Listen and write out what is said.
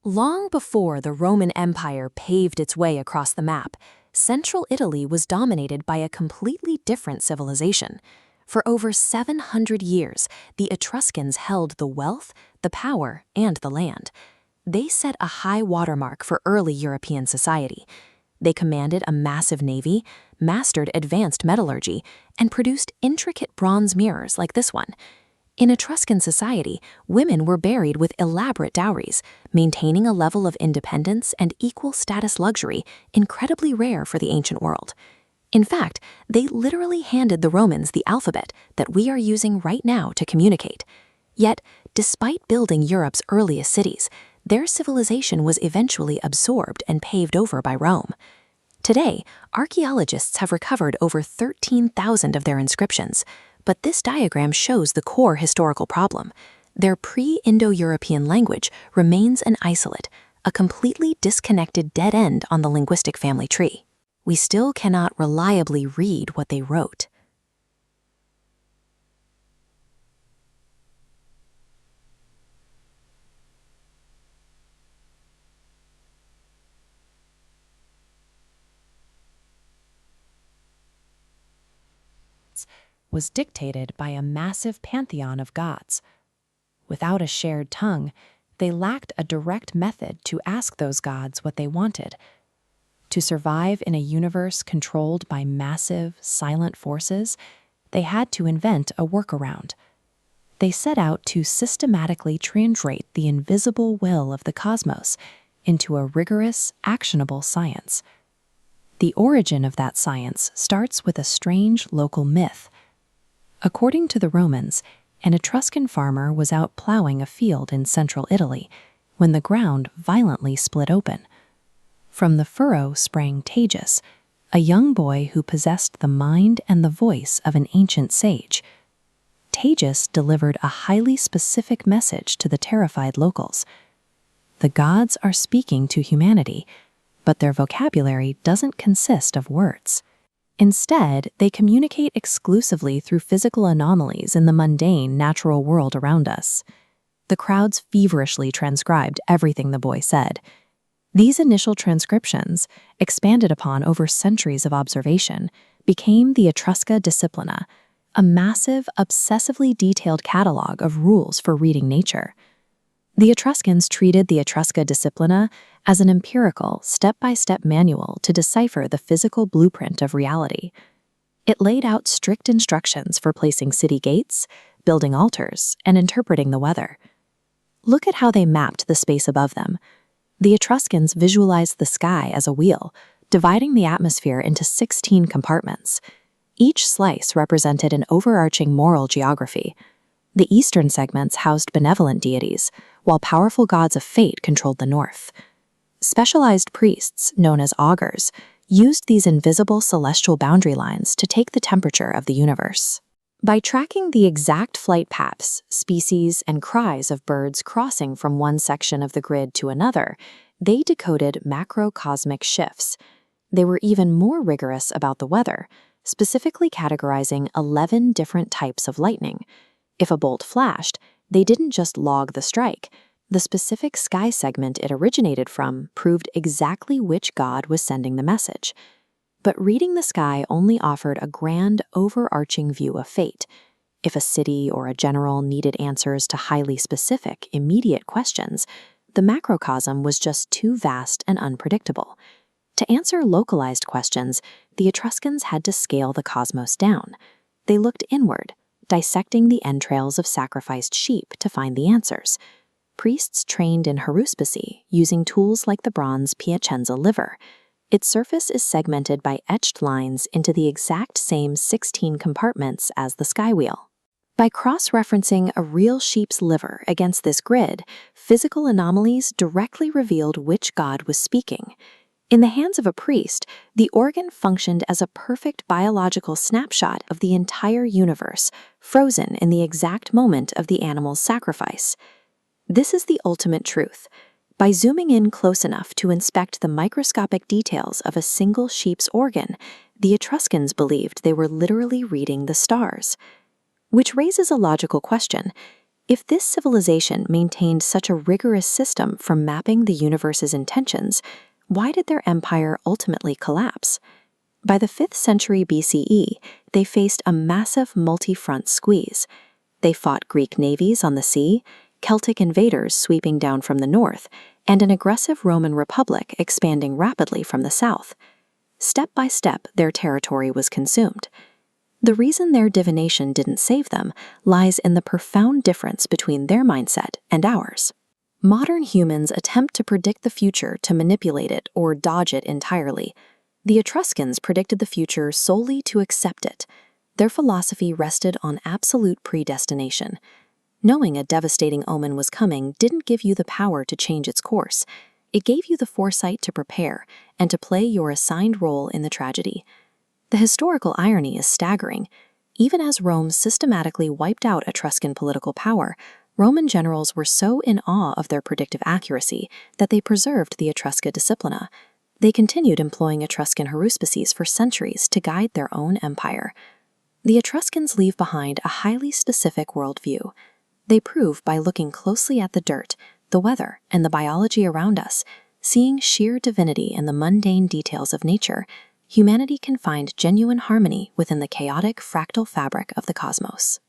Long before the Roman Empire paved its way across the map, central Italy was dominated by a completely different civilization. For over 700 years, the Etruscans held the wealth, the power, and the land. They set a high watermark for early European society. They commanded a massive navy, mastered advanced metallurgy, and produced intricate bronze mirrors like this one. In Etruscan society, women were buried with elaborate dowries, maintaining a level of independence and equal status luxury incredibly rare for the ancient world. In fact, they literally handed the Romans the alphabet that we are using right now to communicate. Yet, despite building Europe's earliest cities, their civilization was eventually absorbed and paved over by Rome. Today, archaeologists have recovered over 13,000 of their inscriptions, but this diagram shows the core historical problem. Their pre-Indo-European language remains an isolate, a completely disconnected dead end on the linguistic family tree. We still cannot reliably read what they wrote. Was dictated by a massive pantheon of gods. Without a shared tongue, they lacked a direct method to ask those gods what they wanted. To survive in a universe controlled by massive, silent forces, they had to invent a workaround. They set out to systematically translate the invisible will of the cosmos into a rigorous, actionable science. The origin of that science starts with a strange local myth. According to the Romans, an Etruscan farmer was out plowing a field in central Italy when the ground violently split open. From the furrow sprang Tagus, a young boy who possessed the mind and the voice of an ancient sage. Tagus delivered a highly specific message to the terrified locals. The gods are speaking to humanity, but their vocabulary doesn't consist of words. Instead, they communicate exclusively through physical anomalies in the mundane, natural world around us. The crowds feverishly transcribed everything the boy said. These initial transcriptions, expanded upon over centuries of observation, became the Etrusca Disciplina, a massive, obsessively detailed catalog of rules for reading nature. The Etruscans treated the Etrusca Disciplina as an empirical, step-by-step manual to decipher the physical blueprint of reality. It laid out strict instructions for placing city gates, building altars, and interpreting the weather. Look at how they mapped the space above them. The Etruscans visualized the sky as a wheel, dividing the atmosphere into 16 compartments. Each slice represented an overarching moral geography. The eastern segments housed benevolent deities, while powerful gods of fate controlled the north. Specialized priests, known as augers, used these invisible celestial boundary lines to take the temperature of the universe. By tracking the exact flight paths, species, and cries of birds crossing from one section of the grid to another, they decoded macrocosmic shifts. They were even more rigorous about the weather, specifically categorizing 11 different types of lightning. If a bolt flashed, they didn't just log the strike. The specific sky segment it originated from proved exactly which god was sending the message. But reading the sky only offered a grand, overarching view of fate. If a city or a general needed answers to highly specific, immediate questions, the macrocosm was just too vast and unpredictable. To answer localized questions, the Etruscans had to scale the cosmos down. They looked inward, dissecting the entrails of sacrificed sheep to find the answers. Priests trained in haruspicy, using tools like the bronze Piacenza liver. Its surface is segmented by etched lines into the exact same 16 compartments as the sky wheel. By cross-referencing a real sheep's liver against this grid, physical anomalies directly revealed which god was speaking. In the hands of a priest, the organ functioned as a perfect biological snapshot of the entire universe, frozen in the exact moment of the animal's sacrifice. This is the ultimate truth. By zooming in close enough to inspect the microscopic details of a single sheep's organ, the Etruscans believed they were literally reading the stars. Which raises a logical question. If this civilization maintained such a rigorous system for mapping the universe's intentions, why did their empire ultimately collapse? By the 5th century BCE, they faced a massive multi-front squeeze. They fought Greek navies on the sea, Celtic invaders sweeping down from the north, and an aggressive Roman Republic expanding rapidly from the south. Step by step, their territory was consumed. The reason their divination didn't save them lies in the profound difference between their mindset and ours. Modern humans attempt to predict the future to manipulate it or dodge it entirely. The Etruscans predicted the future solely to accept it. Their philosophy rested on absolute predestination. Knowing a devastating omen was coming didn't give you the power to change its course. It gave you the foresight to prepare and to play your assigned role in the tragedy. The historical irony is staggering. Even as Rome systematically wiped out Etruscan political power, Roman generals were so in awe of their predictive accuracy that they preserved the Etrusca Disciplina. They continued employing Etruscan haruspices for centuries to guide their own empire. The Etruscans leave behind a highly specific worldview. They prove by looking closely at the dirt, the weather, and the biology around us, seeing sheer divinity in the mundane details of nature, humanity can find genuine harmony within the chaotic fractal fabric of the cosmos.